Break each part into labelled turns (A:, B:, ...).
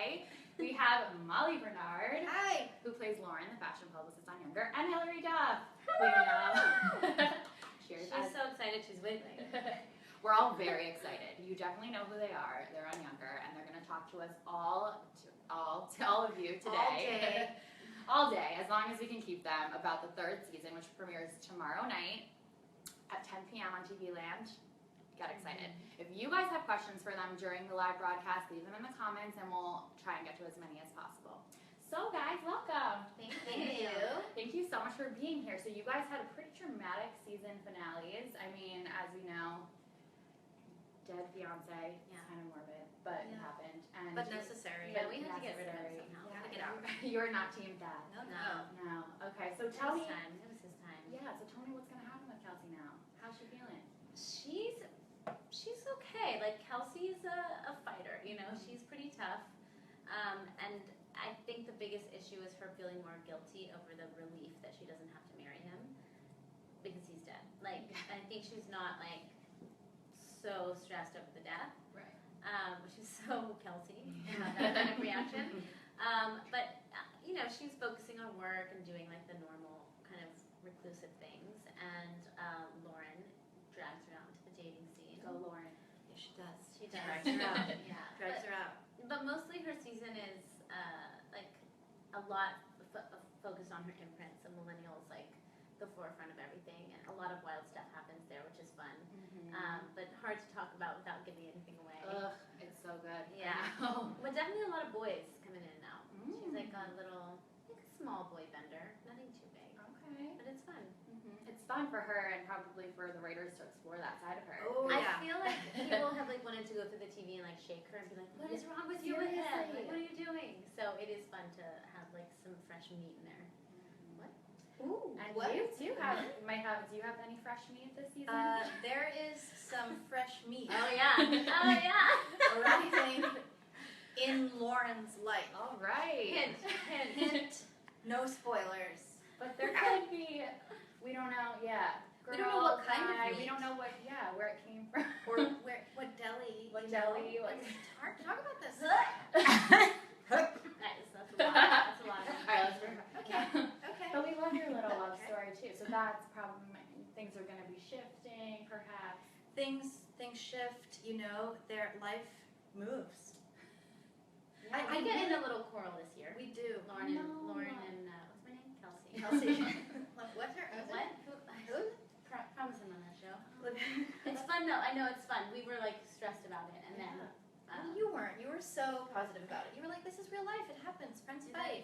A: Today we have Molly Bernard,
B: Hi.
A: who plays Lauren, the fashion publicist on Younger, and Hilary Duff, who you know. Cheers.
B: She's so excited she's with me.
A: We're all very excited. You definitely know who they are. They're on Younger, and they're going to talk to us all of you today. All day, as long as we can keep them, about the third season, which premieres tomorrow night at 10 p.m. on TV Land. Get excited. If you guys have questions for them during the live broadcast, leave them in the comments, and we'll try and get to as many as possible. So, guys, welcome.
B: Thank you.
A: Thank you so much for being here. So, you guys had a pretty dramatic season finales. I mean, as we know, dead fiance.
B: Yeah.
A: Kind of morbid, but it happened. And
B: But necessary.
A: But
B: we had to get rid of
A: necessary.
B: him somehow.
A: Yeah.
B: We had to get out.
A: You're not team dad.
B: No.
A: Okay, so tell me.
B: It was his time.
A: Yeah, so tell me what's going to happen with Kelsey now. How's she feeling?
B: She's okay. Like, Kelsey's a fighter, you know? She's pretty tough. And I think the biggest issue is her feeling more guilty over the relief that she doesn't have to marry him because he's dead. Like, I think she's not, like, so stressed over the death.
A: Right.
B: Which is so Kelsey, that kind of reaction. But, you know, she's focusing on work and doing, like, the normal kind of reclusive things. And Lauren drags her out into the dating scene.
A: Go, Lauren.
B: Yeah, she does. She does. Drags her out. Yeah.
C: Drags her out.
B: But mostly her season is, like, a lot focused on her imprints. The millennials, like, the forefront of everything. And a lot of wild stuff happens there, which is fun. But hard to talk about without giving anything away.
A: Ugh, it's so good.
B: Yeah. But definitely a lot of boys coming in and out. She's like a little, like a small boy bender. Nothing too big.
A: Okay.
B: But it's fun.
A: It's fun for her and probably for the writers to explore that side of her.
C: Oh, yeah.
B: I feel like people have like wanted to go through the TV and like shake her and be like, what is wrong with you with him? Like, what are you doing? So it is fun to have like some fresh meat in there. What?
C: Ooh,
A: And
C: what?
A: you too do you have any fresh meat this season?
C: There is some fresh meat
B: Oh yeah. Oh yeah.
C: arriving in Lauren's life.
A: All right.
B: Hint.
C: Hint, no spoilers.
A: But there could be, we don't know,
C: We don't know what kind of
A: guy,
C: meat.
A: we don't know what, where it came from.
C: Or what deli.
A: What
C: you know.
A: deli, what-
C: It's hard to talk about this.
B: Nice. That's a lot. That's a lot.
A: All right, let's bring it back.
C: Okay.
A: But we love your little love
C: Okay.
A: story too. So that's probably, things are going to be shifting, perhaps.
C: Things shift, you know, their life moves.
B: We get in a little quarrel this year.
C: We do.
B: Lauren and
A: No.
B: what's my name? Kelsey.
C: Kelsey. What's her?
B: What?
C: Who?
B: Promise him on that show. It's fun though. I know it's fun. We were like stressed about it, and then
C: You weren't. You were so positive about it. You were like, this is real life. It happens. Friends fight.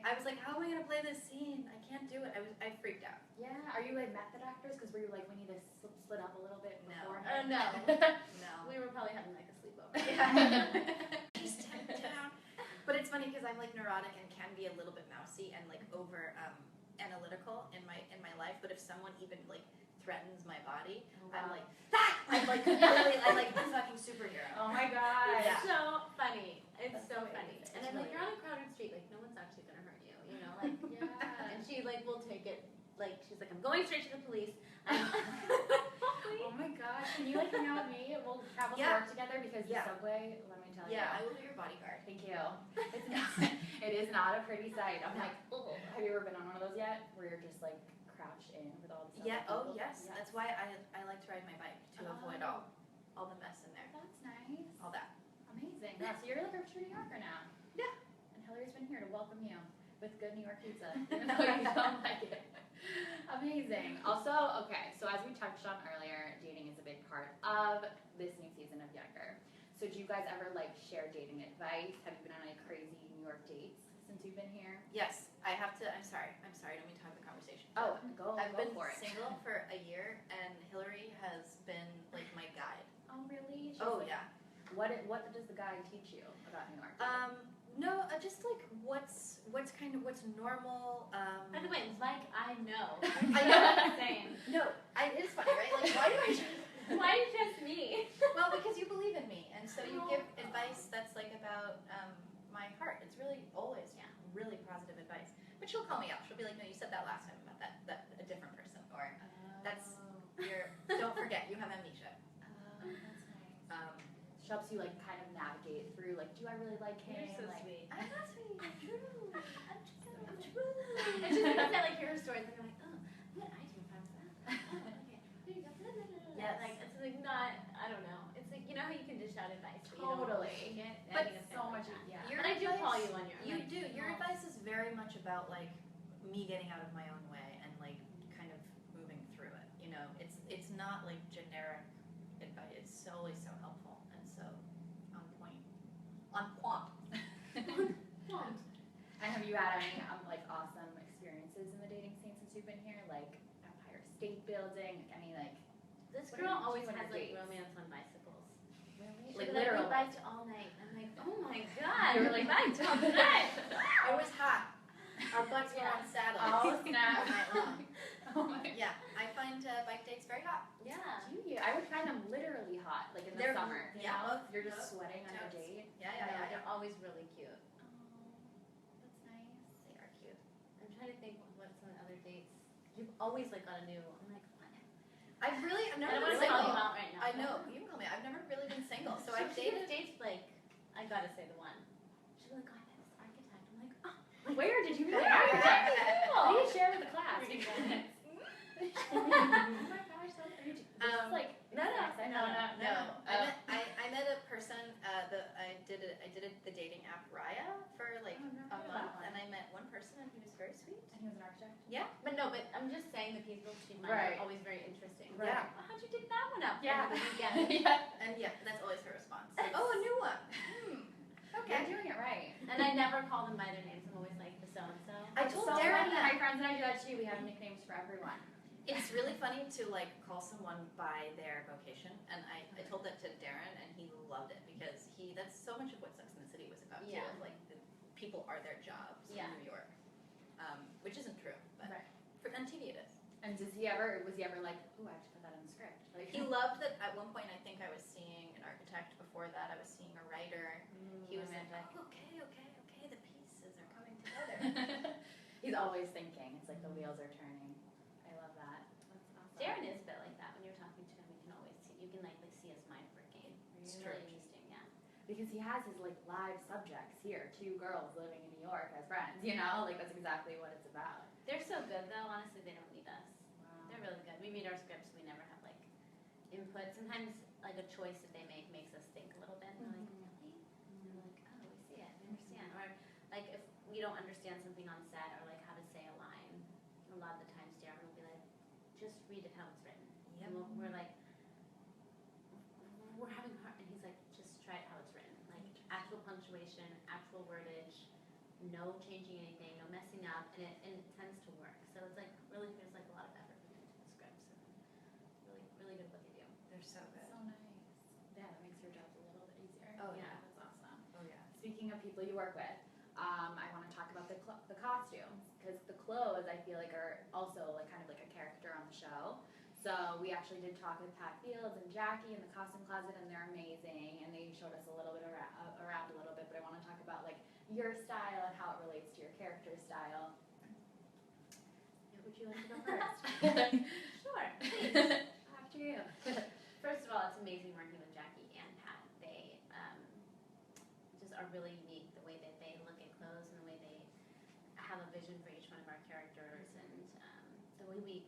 C: I was like, how am I going to play this scene? I can't do it. I freaked out.
A: Yeah. Are you like method actors? Because were you like, we need to split up a little bit
C: No.
A: beforehand?
B: no.
C: No.
B: We were probably having like a sleepover.
C: Yeah. Just step down. But it's funny because I'm like neurotic and can be a little bit mousy and like over analytical in my life. But if someone even like threatens my body, I'm like, I'm like literally, I'm like the fucking superhero.
A: Oh my god.
B: It's so funny. It's
A: That's
B: so
A: amazing.
B: funny.
A: It's
B: And I'm like,
A: really
B: you're on a crowded street. Like, no one's actually gonna hurt you. You know, like.
A: Yeah.
B: And she like will take it. Like she's like, I'm going straight to the police.
A: Oh my gosh. Can you like hang out with me? We'll travel to
C: Yeah.
A: work together because the subway, let me tell you.
C: Yeah, I will be your bodyguard.
A: Thank you. It's not, it is not a pretty sight. I'm like, oh. Have you ever been on one of those yet? Where you're just like crouched in with all the stuff?
C: Yeah. Oh
A: people?
C: yes. That's why I like to ride my bike to avoid all the mess in there.
A: That's nice.
C: All that.
A: Amazing. Yeah, so you're like a true New Yorker now.
C: Yeah.
A: And Hilary's been here to welcome you with good New York pizza, even though you don't like it. Amazing. Also, okay, so as we touched on earlier, dating is a big part of this new season of Younger. So do you guys ever like share dating advice? Have you been on any crazy New York dates since you've been here?
C: Yes. I have to. I'm sorry. I don't mean to have the conversation.
A: Oh, go
C: I've been
A: for it.
C: single for a year, and Hilary has been like my guide.
A: Oh, really? She's
C: Oh
A: like,
C: yeah.
A: What does the guy teach you about New York?
C: No, just like what's normal.
B: By the way, like I know.
C: I
B: know
C: know.
B: what I'm saying.
C: No, it is funny, right? Like why do I?
B: Why just me?
C: Well, because you believe in me, and so you give advice that's like about my heart. It's really always really positive advice. But she'll call me out. She'll be like, no, you said that last time about that a different person, or that's your. Don't forget, you have amnesia.
A: That's nice. She helps you like kind of navigate through like, do I I really like him.
B: You're so
A: like,
B: sweet.
C: I'm not sweet. I'm true. I'm true.
B: And she's like, I like hear her stories, and I'm like, oh, what I do if I was that? Oh, okay. There you go.
C: Yes.
B: Like, it's like not, I don't know. It's like, you know how you can dish out advice, but you don't
A: Totally.
B: take it? I
C: But
B: think it's
A: so
B: kind of
A: much,
B: like that.
A: yeah.
C: Your
B: But I do
C: advice-
B: call you on your
C: You
B: like,
C: do. Your
B: oh.
C: advice is very much about like me getting out of my own way and like kind of moving through it. You know, it's not like generic advice. It's so helpful and so on point. On point.
A: And have you had any like awesome experiences in the dating scene since you've been here? Like Empire State Building? Any like
B: This
A: What
B: girl
A: are you
B: always
A: doing on
B: has like
A: dates?
B: romance on bicycles.
A: really?
B: She'll
A: Like
B: be
A: literal.
B: we biked all night. I'm like, oh my god, we're like biked all night.
C: It was hot. Our butts were on saddles
A: Oh snap!
C: all night long.
A: Oh my.
C: Yeah, I find bike dates very hot.
B: Yeah.
A: Do you? I would find them literally hot, like in the
C: They're-
A: summer. You
C: yeah,
A: know?
C: both-
A: You're just
C: both
A: sweating on your
C: totes.
A: date.
C: Yeah.
B: They're always really cute.
A: That's nice.
C: They are cute.
B: I'm trying to think what some other dates. You've always like got a new. I'm like, what?
C: I've
B: I
C: never
B: don't want
C: been
B: to call
C: single.
B: you out right now.
C: I know, you can call me. I've never really been single, so
B: So
C: I've
B: she
C: dated.
B: dates like, I gotta say the one. She's like, God, this architect. I'm like, oh.
A: Where did you meet
C: Yeah.
A: the architect?
B: Cool.
A: Please share with the class.
B: Pretty
A: because-
B: good.
A: oh my gosh, so cute. This is like
B: no.
C: I met a person. I did the dating app Raya for like
A: Oh, never
C: a
A: heard of
C: month,
A: that one.
C: and I met one person, and he was very sweet.
A: And he was an architect.
C: Yeah.
B: But no, but I'm just saying the people she finds
A: Right.
B: are always very interesting.
A: Right.
C: Yeah.
B: Well, how'd you dig that one up?
A: Yeah.
B: Over the weekend?
A: yeah.
C: And yeah, that's always her response. Like, oh, a new one.
A: Okay. You're doing it right.
B: And I never call them by their names. I'm always like the so and so.
C: I told
A: so
C: Darren
A: funny.
C: that.
A: My friends and I do that too. We have nicknames for everyone.
C: It's really funny to like call someone by their vocation, and I told that to Darren, and he loved it because that's so much of what Sex and the City was about too.
B: Yeah.
C: Of, like the people are their jobs
B: Yeah.
C: in New York, which isn't true, but
A: Right.
C: on TV it is.
A: And was he ever like, ooh, I have to put that in the script? Like
C: He loved that. At one point, I think I was seeing an architect. Before that, I was seeing a writer. He was like, oh, okay, the pieces are coming together.
A: He's always thinking. It's like the wheels are turning. I love that. That's awesome.
B: Darren is a bit like that. When you're talking to him, you can always see. You can like see his mind working.
C: It's
B: It's
C: true.
B: really interesting. Yeah.
A: Because he has his like live subjects here, 2 girls living in New York as friends. You know, like that's exactly what it's about.
B: They're so good though. Honestly, they don't need us.
A: Wow.
B: They're really good. We read our scripts. We never have like input. Sometimes like a choice that they make makes us think a little bit. And we're like, really? And we're like, oh, we see it. We understand. Or like if we don't understand something on set or like how to say a line, a lot of the times Darren will be like, just read it how it's written.
C: Yep.
B: And we're like, we're having hard, and he's like, just try it how it's written. Like actual punctuation, actual wordage, no changing anything, no messing up, and it tends to work. So it's like really there's like a lot of effort put into the scripts, and really good at what they do.
C: They're so good.
A: So nice. Yeah, that makes your job a little bit easier.
C: Oh,
A: yeah,
C: yeah.
A: that's awesome.
C: Oh yeah.
A: Speaking of people you work with, I want to talk about the costumes because the clothes I feel like are also like kind of like a character on the show. So we actually did talk with Pat Fields and Jackie in the costume closet, and they're amazing. And they showed us a little bit around a little bit. But I want to talk about like your style and how it relates to your character style.
B: Would you like to go first? Sure.
A: After you.
B: First of all, it's amazing working with Jackie and Pat. They just are really unique, the way that they look at clothes and the way they have a vision for each one of our characters, and the way we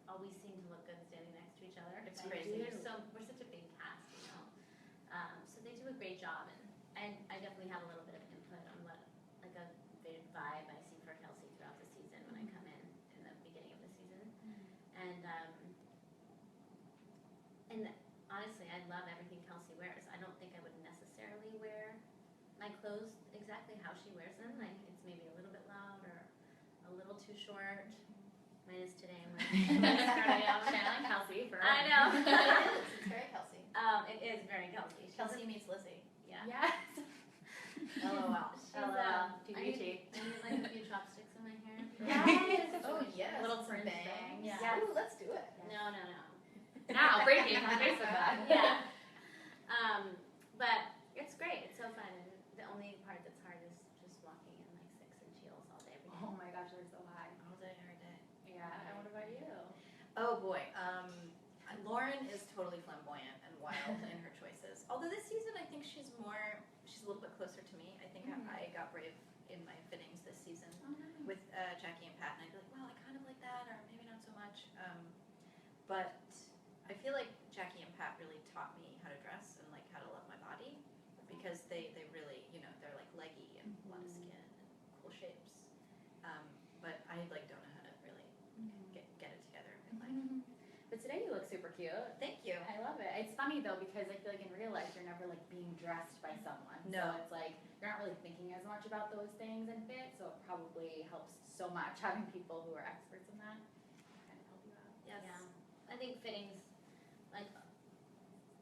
B: always seem to look good standing next to each other.
C: It's
B: Like,
C: crazy.
B: we're such a big cast, you know. So they do a great job, and I definitely have a little bit of input on what like a vibe I see for Kelsey throughout the season when I come in the beginning of the season. And honestly, I love everything Kelsey wears. I don't think I would necessarily wear my clothes exactly how she wears them. Like it's maybe a little bit loud or a little too short. Mine is today. I'm wearing
A: Channeling Kelsey for
B: I know.
C: It's very Kelsey.
B: It is very Kelsey.
C: Kelsey meets Lizzie.
B: Yeah.
A: Yes.
C: LOL.
B: She's,
A: LOL.
B: I
A: TBT.
B: need like a few chopsticks in my hair.
A: Yes.
C: Oh yes.
A: Little
C: some
A: fringe
C: bangs.
A: bangs. Yeah.
C: Yeah. Ooh, let's do it.
B: No.
A: Now breaking on Facebook Live.
B: Yeah. But it's great. It's so fun. And the only part that's hard is just walking in like 6-inch heels all day, every day.
A: Oh my gosh, they're so high.
C: All day, every day.
A: Yeah. And what about you?
C: Oh boy. Lauren is totally flamboyant and wild in her choices. Although this season, I think she's a little bit closer to me I got brave in my fittings this season with Jackie and Pat, and I'd be like, well, I kind of like that, or maybe not so much. But I feel like Jackie and Pat really taught me how to dress and like how to love my body, because they really, you know, they're like leggy and a lot of skin and cool shapes. But I like don't know how to really get it together in life.
A: But today you look super cute.
C: Thank you.
A: I love it. It's funny though, because I feel like in real life you're never like being dressed by someone.
C: No.
A: So it's like you're not really thinking as much about those things and fit, so it probably helps so much having people who are experts in that kind of help you out.
C: Yes.
B: Yeah. I think fittings, like,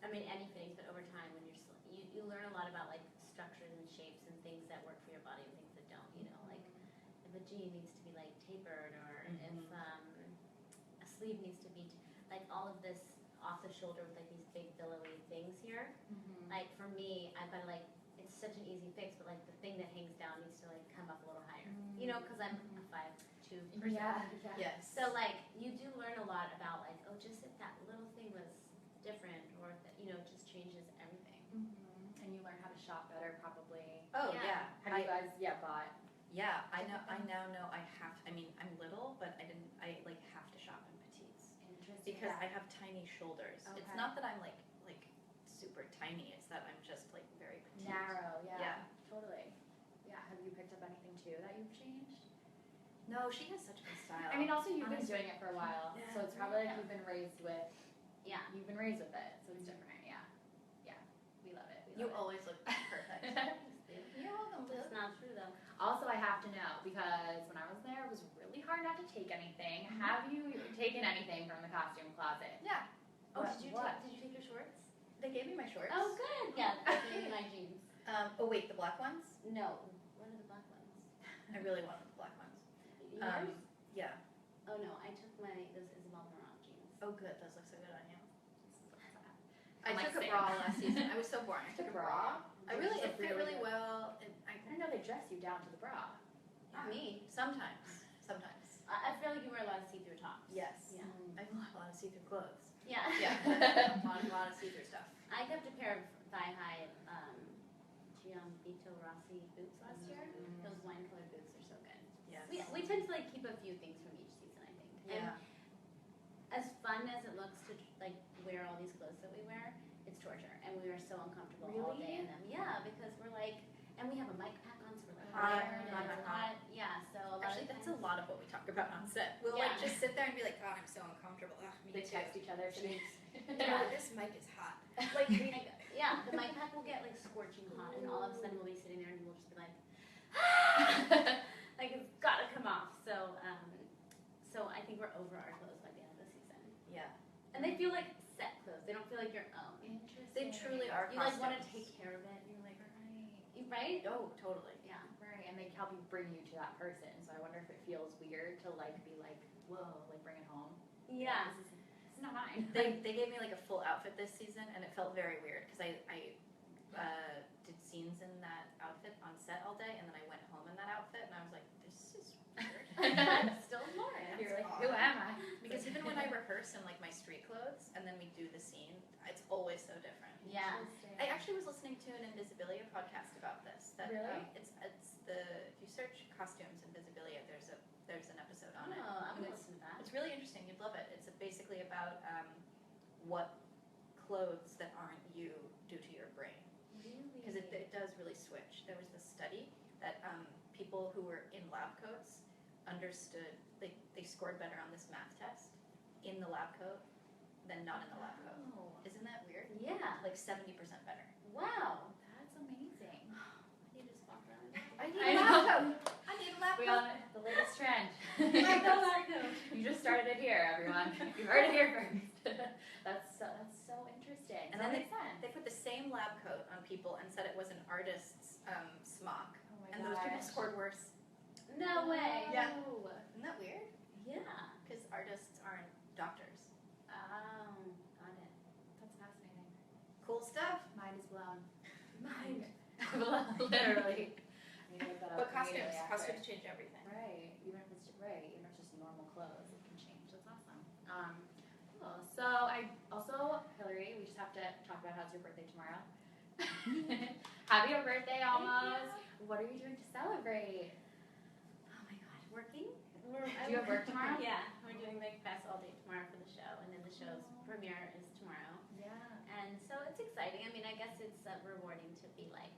B: I mean any fittings, but over time when you learn a lot about like structures and shapes and things that work for your body and things that don't. You know, like if a jean needs to be like tapered, or if a sleeve needs to be like all of this off the shoulder with like these big billowy things here. Like for me, I've got to like, it's such an easy fix, but like the thing that hangs down needs to like come up a little higher. You know, because I'm a 5'2" person.
A: Yeah.
C: Yes.
B: So like you do learn a lot about like, oh, just if that little thing was different, or if that, you know, it just changes everything.
A: And you learn how to shop better probably.
C: Oh
B: Yeah.
C: yeah.
A: Have you guys bought?
C: Yeah, I know. I now know I have. I mean, I'm little, but I like have to shop in petites
A: Interesting.
C: because I have tiny shoulders. It's
A: Okay.
C: not that I'm like super tiny. It's that I'm just like very petite.
A: Narrow,
C: Yeah.
A: Totally. Yeah, have you picked up anything too that you've changed?
C: No, she has such good style.
A: I mean, also you've been
C: Honestly.
A: doing it for a while,
C: Yeah.
A: so it's probably like
B: Yeah.
A: you've been raised with
B: Yeah.
A: it, so it's different. Yeah, we love it.
C: You always look perfect. You're welcome,
B: It's not true though.
A: Also, I have to know, because when I was there, it was really hard not to take anything. Have you taken anything from the costume closet?
C: Yeah.
B: Oh,
A: What-
B: did you
A: what?
B: take your shorts?
C: They gave me my shorts.
B: Oh, good. Yeah, they gave me my jeans.
C: Oh wait, the black ones?
B: No, what are the black ones?
C: I really wanted the black ones.
B: Yours?
C: Yeah.
B: Oh no, I took those Isabel Marant jeans.
C: Oh good, those look so good on you.
A: I'm
C: I
A: like,
C: took a
A: same.
C: bra last season. I was so boring. I took a bra. It fit really
A: good.
C: well, and
A: I didn't know they dress you down to the bra.
B: Not me.
C: Sometimes.
B: I feel like you wear a lot of see-through tops.
C: Yes.
B: Yeah.
C: I have a lot of see-through clothes.
B: Yeah.
C: Yeah. a lot of see-through stuff.
B: I kept a pair of thigh-high Giambito Rossi boots last year. Those wine-colored boots are so good.
C: Yes.
B: We tend to like keep a few things from each season, I think.
C: Yeah.
B: And as fun as it looks to like wear all these clothes that we wear, it's torture, and we are so uncomfortable all
A: Really?
B: day in them. Yeah, because we're like, and we have a mic pack on, so we're like
C: Hot,
B: wired and
C: hot,
B: it's
C: hot.
B: hot. Yeah, so a lot
C: Actually,
B: of
C: that's a lot of what we talk about on set. We'll
B: Yeah.
C: like just sit there and be like, God, I'm so uncomfortable. Ugh, me
A: They
C: too.
A: text each other.
C: Yeah. This mic is hot.
B: like yeah, the mic pack will get like scorching hot, and all of a sudden we'll be sitting there and we'll just be like, like it's gotta come off. So I think we're over our clothes by the end of the season,
C: Yeah.
B: and they feel like set clothes. They don't feel like your own.
A: Interesting.
C: They truly are.
B: You like want to
C: costumes.
B: take care of it. You're like,
A: Right.
B: right?
C: Oh, totally.
B: Yeah.
A: Right, and they help you bring you to that person. So I wonder if it feels weird to like be like, whoa, like bring it home.
B: Yeah.
A: This is not mine.
C: They gave me like a full outfit this season, and it felt very weird because I did scenes in that outfit on set all day, and then I went home in that outfit, and I was like, this is weird.
B: I'm still Lauren.
A: You're like,
C: odd.
A: who am I?
C: Because even when I rehearse in like my street clothes, and then we do the scene, it's always so different.
B: Yeah.
C: I actually was listening to an Invisibilia podcast about this. That
A: Really?
C: it's the if you search costumes Invisibilia, there's an episode on it.
B: Oh, I'm
C: And
B: gonna listen to that.
C: It's really interesting. You'd love it. It's basically about what clothes that aren't you do to your brain, because it does really switch. There was this study that people who were in lab coats understood. They scored better on this math test in the lab coat than not in the lab coat.
A: Oh,
C: Isn't that weird?
B: Yeah.
C: Like 70% better.
B: Wow.
A: that's amazing.
B: You just walked around.
C: I need
A: I
C: a
A: know.
C: lab coat. I need a lab
A: We
C: coat.
A: on the latest trend.
B: lab coat.
A: You just started it here, everyone. You heard it here first. that's so interesting.
C: And
A: that
C: then
A: makes sense.
C: They put the same lab coat on people and said it was an artist's smock,
A: Oh my
C: and those people
A: gosh.
C: scored worse.
B: No way.
C: Yeah.
A: Oh.
C: Isn't that weird?
B: Yeah.
C: Because artists aren't doctors.
B: Oh, got it.
A: That's fascinating.
C: Cool stuff.
A: Mind is blown.
B: Mind.
A: Literally. I need to look that up
C: But costumes
A: immediately after.
C: change everything.
A: Right. Even if it's just normal clothes, it can change. That's awesome. Cool. So Hilary, we just have to talk about how's your birthday tomorrow. Happy birthday almost. What are you doing to celebrate?
B: Oh my god, working?
A: Do you have work tomorrow?
B: Yeah, we're doing Big Fest all day tomorrow for the show, and then the show's premiere is tomorrow.
A: Yeah.
B: And so it's exciting. I mean, I guess it's rewarding to be like,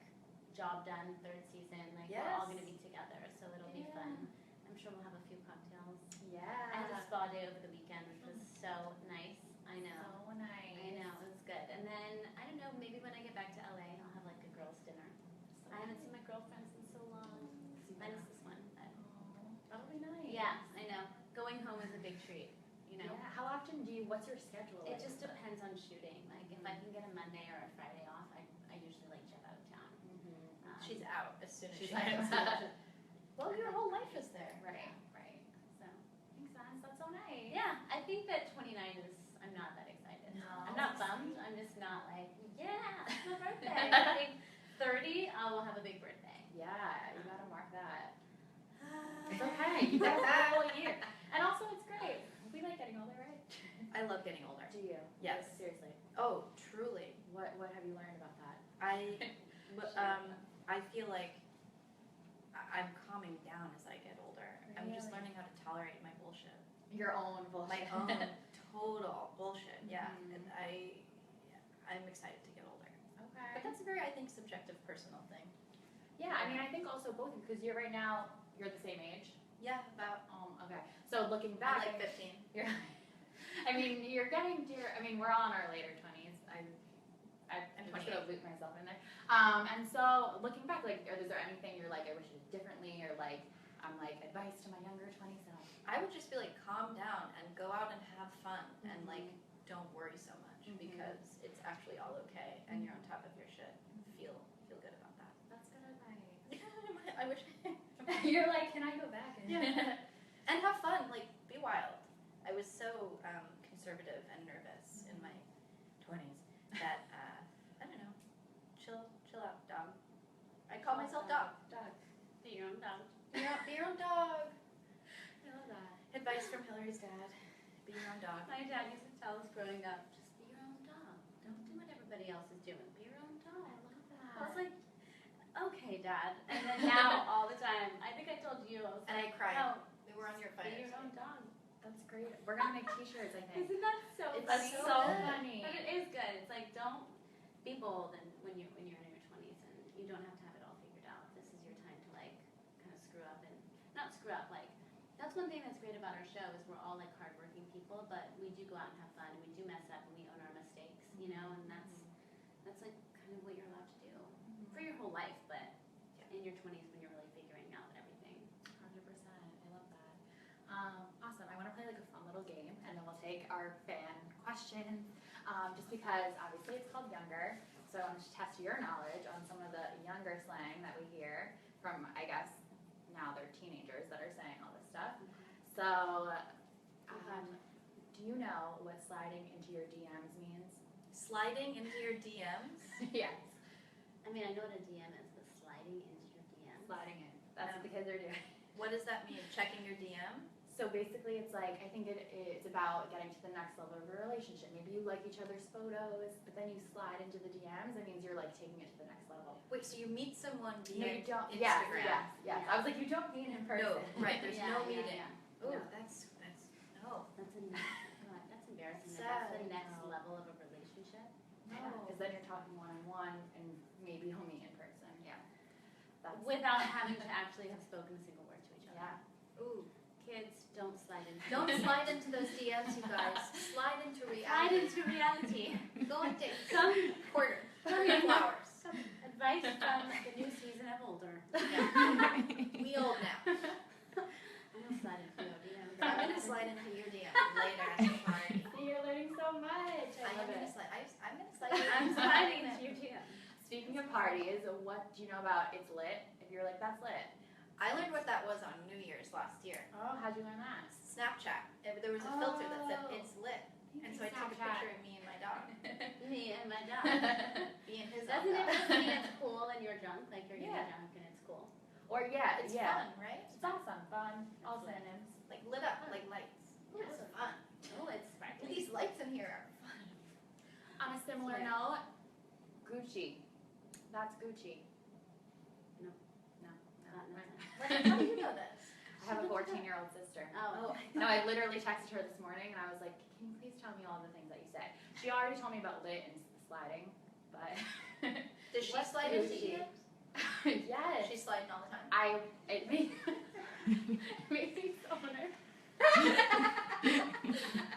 B: job done, third season, like we're all gonna be together, so it'll be fun. I'm sure we'll have a few cocktails.
A: Yeah.
B: I had a spa day over the weekend, which was so nice. I know.
A: So nice.
B: I know, it was good. And then, I don't know, maybe when I get back to LA, I'll have like a girls' dinner. I haven't seen my girlfriends in so long, minus this one.
A: That'll be nice.
B: Yeah, I know. Going home is a big treat, you know?
A: Yeah. How often what's your schedule?
B: It just depends on shooting. Like, if I can get a Monday or a Friday off, I usually like jet out of town.
C: She's out as soon as
A: She's
C: she
A: out.
C: gets Well, your whole life is there.
A: Right.
B: So,
A: Makes sense. That's so nice.
B: yeah, I think that 29 is, I'm not that excited.
A: No.
B: I'm not bummed. I'm just not like, yeah, it's my birthday. I think 30, I will have a big birthday.
A: Yeah, you gotta mark that. It's okay. You got that whole year. And also, it's great. We like getting older, right?
C: I love getting older.
A: Do you?
C: Yes.
A: Seriously.
C: Oh, truly.
A: What have you learned about that?
C: I feel like I'm calming down as I get older. I'm just
A: Really?
C: learning how to tolerate my bullshit.
A: Your own bullshit.
C: My own total bullshit. Yeah.
A: Mhm.
C: And I'm excited to get older.
A: Okay.
C: But that's a very, I think, subjective, personal thing.
A: Yeah, I mean, I think also both because you're right now, you're the same age.
C: Yeah, about.
A: Okay. So looking
C: I'm
A: back,
C: like 15.
A: You're, I mean, you're getting to your, I mean, we're all in our later 20s. I'm just
C: 28.
A: gonna loop myself in there. And so looking back, like, is there anything you're like, I wish I did differently, or like, I'm like, advice to my younger 20 self?
C: I would just be like, calm down and go out and have fun and like, don't worry so much
A: Mhm.
C: because it's actually all okay and you're on top of your shit. Feel good about that.
A: That's good advice.
C: I wish.
A: You're like, can I go back?
C: Yeah. And have fun, like, be wild. I was so conservative and nervous in my 20s that, I don't know, chill out, dog. I call myself dog.
A: Dog.
B: Be your own dog.
C: Be your own dog.
A: I love that.
C: Advice from Hilary's dad. Be your own dog.
B: My dad used to tell us growing up, just be your own dog. Don't do what everybody else is doing. Be your own dog.
A: I love that.
B: I was like, okay, Dad. And then now, all the time, I think I told you, I was
C: And I
B: like,
C: cried.
B: no,
C: We were on your
B: be
C: fire.
B: your own dog.
A: That's great. We're gonna make t-shirts, I think.
B: Isn't that so
C: It's
B: funny?
A: That's
C: so
A: so
C: good.
A: funny.
B: But it is good. It's like, don't be bold and when you're in your 20s, and you don't have to have it all figured out. This is your time to like kind of screw up and not screw up. Like that's one thing that's great about our show is we're all like hardworking people, but we do go out and have fun. And we do mess up and we own our mistakes, you know, and that's like kind of what you're allowed to do for your whole life, but in your 20s when you're really figuring out everything.
A: 100%. I love that. Awesome. I want to play like a fun little game, and then we'll take our fan questions. Just because obviously it's called Younger, so I want to test your knowledge on some of the younger slang that we hear from, I guess, now they're teenagers that are saying all this stuff. So, do you know what sliding into your DMs means?
C: Sliding into your DMs.
A: Yes.
B: I mean, I know what a DM is, but sliding into your DMs.
A: Sliding in. That's what the kids are doing.
C: What does that mean? Checking your DM?
A: So basically, it's like, I think it's about getting to the next level of a relationship. Maybe you like each other's photos, but then you slide into the DMs. That means you're like taking it to the next level.
C: Wait, so you meet someone
A: No,
C: via
A: you don't. Yes,
C: Instagram?
A: yes.
B: Yeah.
A: I was like, you don't meet in person.
C: No, right. There's
B: Yeah,
C: no
B: yeah,
C: meeting.
B: yeah.
C: Oh,
A: No.
C: that's
B: That's
C: no.
B: God, that's embarrassing.
C: Sad.
B: That's the next
A: No.
B: level of a relationship.
A: Because then you're talking one-on-one, and maybe you'll meet in person. Yeah. That's,
B: Without having to actually have spoken a single word to each other.
A: yeah.
C: Ooh.
B: Kids, don't slide into
C: Don't slide into those DMs, you guys. Slide into
B: Slide
C: reality.
B: into reality.
C: Go and date.
B: Some
C: Quarter. Flowers.
B: advice from the new season of Older.
C: We old now.
B: I'm gonna slide into your DM.
C: I'm gonna slide into your DM later at the party.
A: See, you're learning so much. I love it.
C: I'm gonna slide.
B: I'm sliding into your DM.
A: Speaking of parties, what do you know about It's Lit? If you're like, that's lit.
C: I learned what that was on New Year's last year.
A: Oh, how'd you learn that?
C: Snapchat. There was a filter that said
A: Oh.
C: it's lit, and so I took a picture of me and my dog.
B: Me and my dog.
C: Me and his
B: Doesn't it
C: dog.
B: just mean it's cool and you're drunk? Like you're getting
C: Yeah.
B: drunk and it's cool.
A: Or yeah,
C: It's
A: yeah.
C: fun, right?
A: It's awesome, fun, all
B: Absolutely.
A: synonyms.
C: Like lit up, like lights.
B: Yeah.
C: It's fun.
B: Oh, it's sparkly.
C: These lights in here are fun.
A: On a similar
B: Yeah.
A: note, Gucci. That's Gucci.
B: No.
A: No?
B: gotten it.
C: How do you know this?
A: I have a 14-year-old sister.
B: Oh.
A: No, I literally texted her this morning and I was like, can you please tell me all the things that you say? She already told me about lit and sliding, but.
C: Does she slide into you?
A: Yes.
C: She's sliding all the time.
A: It makes me so nervous.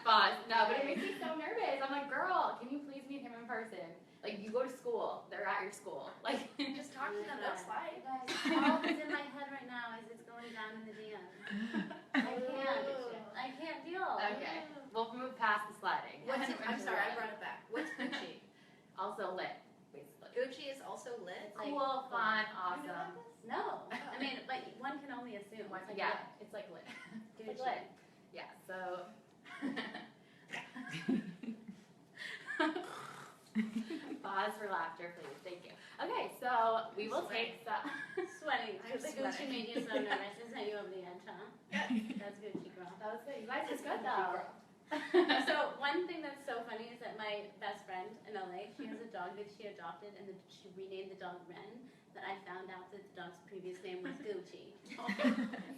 A: Boss, no, but it makes me so nervous. I'm like, girl, can you please meet him in person? Like, you go to school. They're at your school. Like,
C: Just talk to them. They'll slide.
B: You guys, all that's in my head right now is it's going down in the DM. I can't deal.
A: okay, we'll move past the sliding.
C: I'm sorry, I brought it back. What's Gucci?
A: Also lit, basically.
C: Gucci is also lit.
B: Like,
A: Cool, fun,
C: You know
A: awesome.
C: about this?
B: No, I mean, but one can only assume. It's like
A: Yeah, it's like lit.
B: Gucci.
A: It's like lit. Yeah, so. Pause for laughter, please. Thank you. Okay, so we will take the.
B: Sweating.
C: I'm
B: The Gucci
C: sweating.
B: made you so nervous. It sent you over the edge, huh? That's Gucci, girl.
A: That was good. You guys did good though.
B: So one thing that's so funny is that my best friend in LA, she has a dog that she adopted, and she renamed the dog Ren. But I found out that the dog's previous name was Gucci.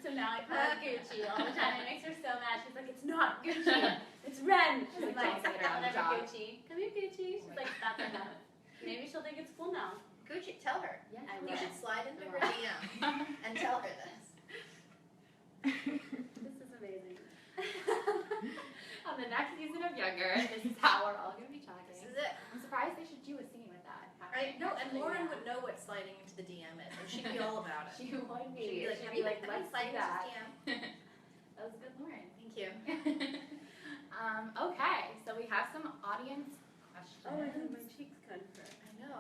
B: So now I call her Gucci all the time. It makes her so mad. She's like, it's not Gucci, it's Ren.
A: She's
B: I'm
A: like, don't say it around the
B: whatever,
A: dog.
B: Gucci. Come here, Gucci. She's like, that's enough. Maybe she'll think it's cool now.
C: Gucci, tell her.
A: Yes,
B: I
C: You
B: will.
C: should slide into her DM and tell her this.
B: This is amazing.
A: On the next season of Younger, this is how we're all going to be talking.
C: This is it.
A: I'm surprised they should do a scene with that.
C: Right? No, and
A: Actually,
C: Lauren
A: yeah.
C: would know what sliding into the DM is, and she'd be all about it.
A: She would be.
C: She'd be like,
A: She'd
C: have you
A: like,
C: been
A: let's do
C: sliding into
A: that.
C: DM?
A: That was good, Lauren.
C: Thank you.
A: Okay, so we have some audience questions.
B: Oh, I think my cheeks cut for it.
C: I know.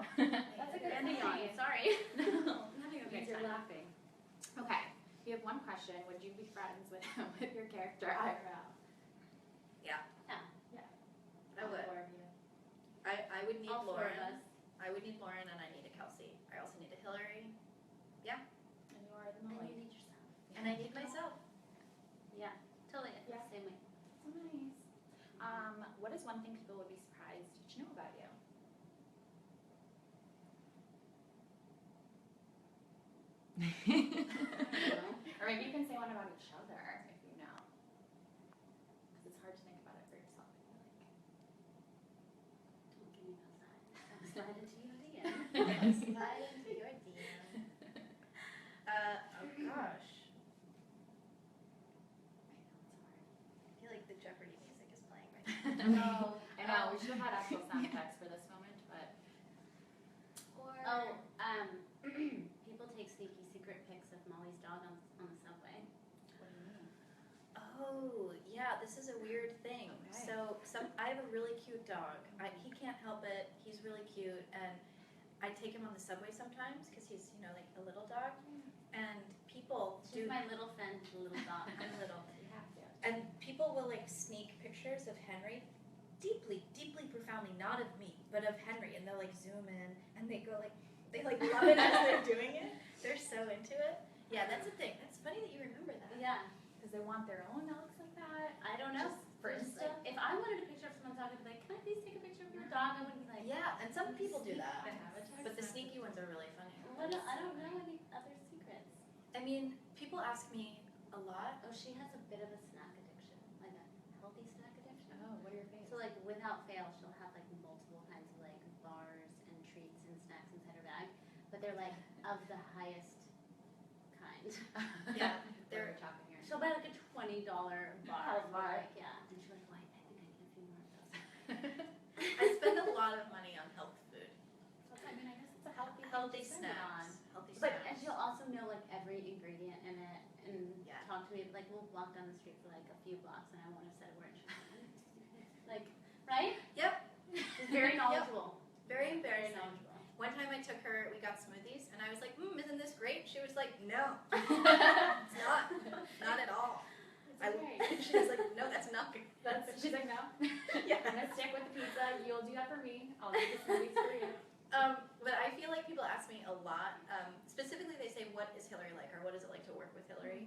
A: That's a good
B: Ending on
A: sign.
B: it. Sorry.
A: No,
B: I'm having a
A: because
B: great
A: you're
B: time.
A: laughing. Okay, we have one question. Would you be friends with your character IRL?
C: I would.
A: All four of you.
C: I would need
B: All four
C: Lauren.
B: of us.
C: I would need Lauren, and I need a Kelsey. I also need a Hilary,
A: And you are the
B: And
A: Molly.
B: you need yourself.
C: and I need myself.
B: Yeah, totally. I feel
A: Yeah.
B: the same way.
A: So nice. What is one thing people would be surprised to know about you? Or maybe you can say one about each other if you know. Because it's hard to think about it for yourself, I feel like.
B: Don't give me those eyes. I'll slide into your DM.
C: Slide into your DM. Oh gosh. I feel like the Jeopardy music is playing right now.
A: I know, we should have had actual sound effects for this moment, but. Or.
B: Oh, people take sneaky secret pics of Molly's dog on the subway.
A: What do you mean?
C: Oh, yeah, this is a weird thing.
A: Okay.
C: So I have a really cute dog. He can't help it. He's really cute, and I take him on the subway sometimes because he's, like a little dog. And people
B: She's my little friend, the little dog.
C: I'm little.
A: You have to.
C: And people will sneak pictures of Henry, deeply, deeply, profoundly, not of me, but of Henry, and they'll zoom in, and they go they love it as they're doing it. They're so into it. Yeah, that's a thing. That's funny that you remember that.
B: Yeah,
A: Because they want their own that looks like that.
B: I don't know.
A: Just for
B: Just,
A: Insta.
B: if I wanted a picture of someone's dog, I'd be like, can I please take a picture of your dog? I wouldn't be like,
C: Yeah, and some people do that.
A: They have a text
C: But the
A: message.
C: sneaky ones are really funny.
B: I don't know any other secrets.
C: I mean, people ask me a lot.
B: Oh, she has a bit of a snack addiction, like a healthy snack addiction.
A: Oh, what are your faves?
B: So without fail, she'll have multiple kinds of bars and treats and snacks inside her bag, but they're of the highest kind.
C: Yeah,
A: They're
C: they're
A: talking here.
B: She'll buy a $20 bar.
A: Health bar.
B: Yeah, and she's like, wait, I think I need a few more of those.
C: I spend a lot of money on health food.
A: I mean, I guess it's a healthy
C: Healthy
A: thing to spend it on.
C: snacks. Healthy
B: But
C: snacks.
B: and she'll also know every ingredient in it and
C: Yeah.
B: talk to me. We'll walk down the street for a few blocks and I won't have said a word. Right?
C: Yep.
B: She's very knowledgeable.
C: Very
B: Very
C: embarrassing.
B: knowledgeable.
C: One time I took her, we got smoothies, and I was like, isn't this great? She was like, no, it's not. Not at all.
A: It's okay.
C: She was like, no, that's not good.
A: She's like, no.
C: Yeah.
A: I'm gonna stick with the pizza. You'll do that for me. I'll do the smoothies for you.
C: But I feel like people ask me a lot. Specifically, they say, what is Hilary like, or what is it like to work with Hilary?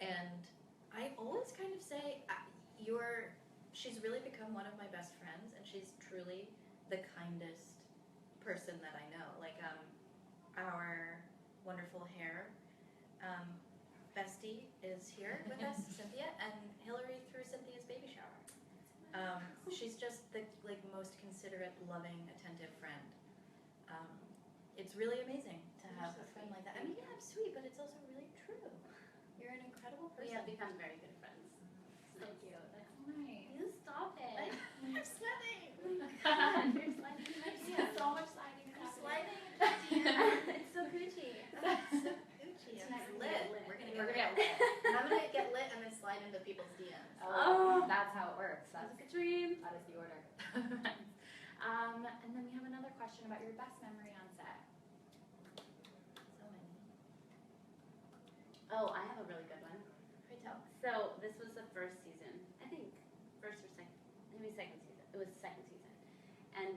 C: And I always kind of say, she's really become one of my best friends, and she's truly the kindest person that I know. wonderful hair. Bestie is here with us, Cynthia, and Hilary threw Cynthia's baby shower. She's just the most considerate, loving, attentive friend. It's really amazing to have a friend like that. I mean, yeah, I'm sweet, but it's also really true. You're an incredible person.
B: We have become very good friends.
A: Thank you. That's nice.
B: You stop it.
C: I'm sweating.
B: You're sliding in my DMs.
A: So much sliding.
C: I'm sliding into my DMs.
B: It's so Gucci.
C: So Gucci.
B: Tonight
C: I'm
B: we're
C: lit.
B: gonna
C: We're
A: We're
C: gonna
A: gonna
C: get lit.
A: get lit.
C: And I'm gonna get lit and then slide into people's DMs.
A: Oh, that's how it works.
B: That's
A: That's
B: like a dream.
A: that is the order. And then we have another question about your best memory on set.
C: So many.
B: Oh, I have a really good one.
C: Pray tell.
B: So this was the first season, I think, first or second, maybe second season. It was the second season, and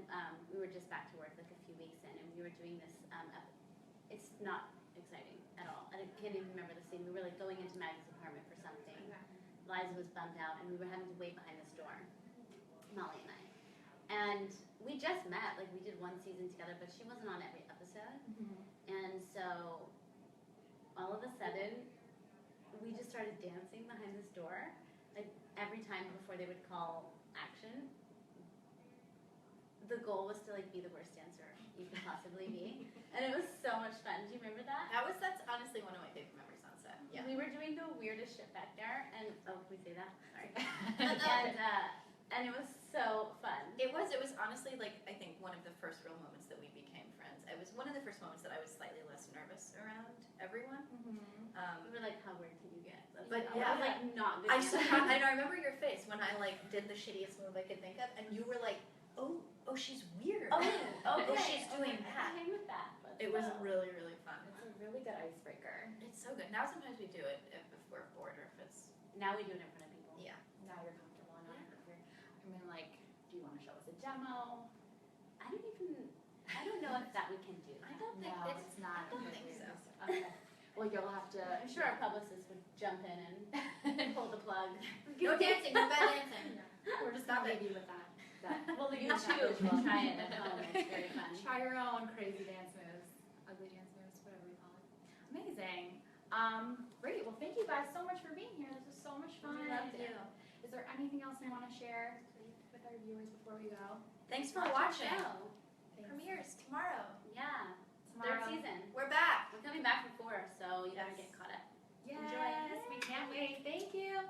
B: we were just back to work like a few weeks in, and we were doing this. It's not exciting at all. I can't even remember the scene. We were like going into Maggie's apartment for something. Liza was bummed out, and we were having to wait behind this door, Molly and I. And we just met, like we did one season together, but she wasn't on every episode. And so all of a sudden, we just started dancing behind this door. Like every time before they would call action, the goal was to like be the worst dancer you could possibly be. And it was so much fun. Do you remember that?
C: That's honestly one of my favorite memories on set. Yeah.
B: We were doing the weirdest shit back there, and oh, can we say that? Sorry. And it was so fun.
C: It was honestly like I think one of the first real moments that we became friends. It was one of the first moments that I was slightly less nervous around everyone.
B: We were like, how weird can you get?
C: But
B: I was like not good.
C: I remember your face when I like did the shittiest move I could think of, and you were like, oh, she's weird.
B: Oh, okay.
C: She's doing that.
B: I hang with that.
C: It was really, really fun.
A: It's a really good icebreaker.
C: It's so good. Now sometimes we do it if we're bored or if it's
B: Now we do it in front of people.
C: yeah.
A: Now you're comfortable enough. I mean, like, do you want to show us a demo?
B: I don't know if that we can do.
C: I don't think
A: No,
C: it's
A: not.
C: I don't think so.
A: Okay. Well, you'll have to.
B: I'm sure our publicist would jump in and pull the plug.
C: No dancing, no bad dancing.
A: We're just
C: Stop
A: gonna
C: it.
A: leave you with that.
B: Well, you
A: Not that
B: too
A: visual.
B: can try it at home. It's very fun.
A: Try your own crazy dance moves, ugly dance moves, whatever you call it. Amazing. Great. Well, thank you guys so much for being here. This was so much fun.
C: We loved you.
A: Is there anything else you want to share with our viewers before we go?
C: Thanks for
B: Watch our
C: watching.
B: show.
C: Premieres tomorrow.
B: Yeah.
A: Tomorrow.
B: Third season.
C: We're back.
B: We're coming back for 4, so you better
C: Yes.
B: get caught up.
A: Yes,
C: Enjoy.
A: we can't wait. Thank you.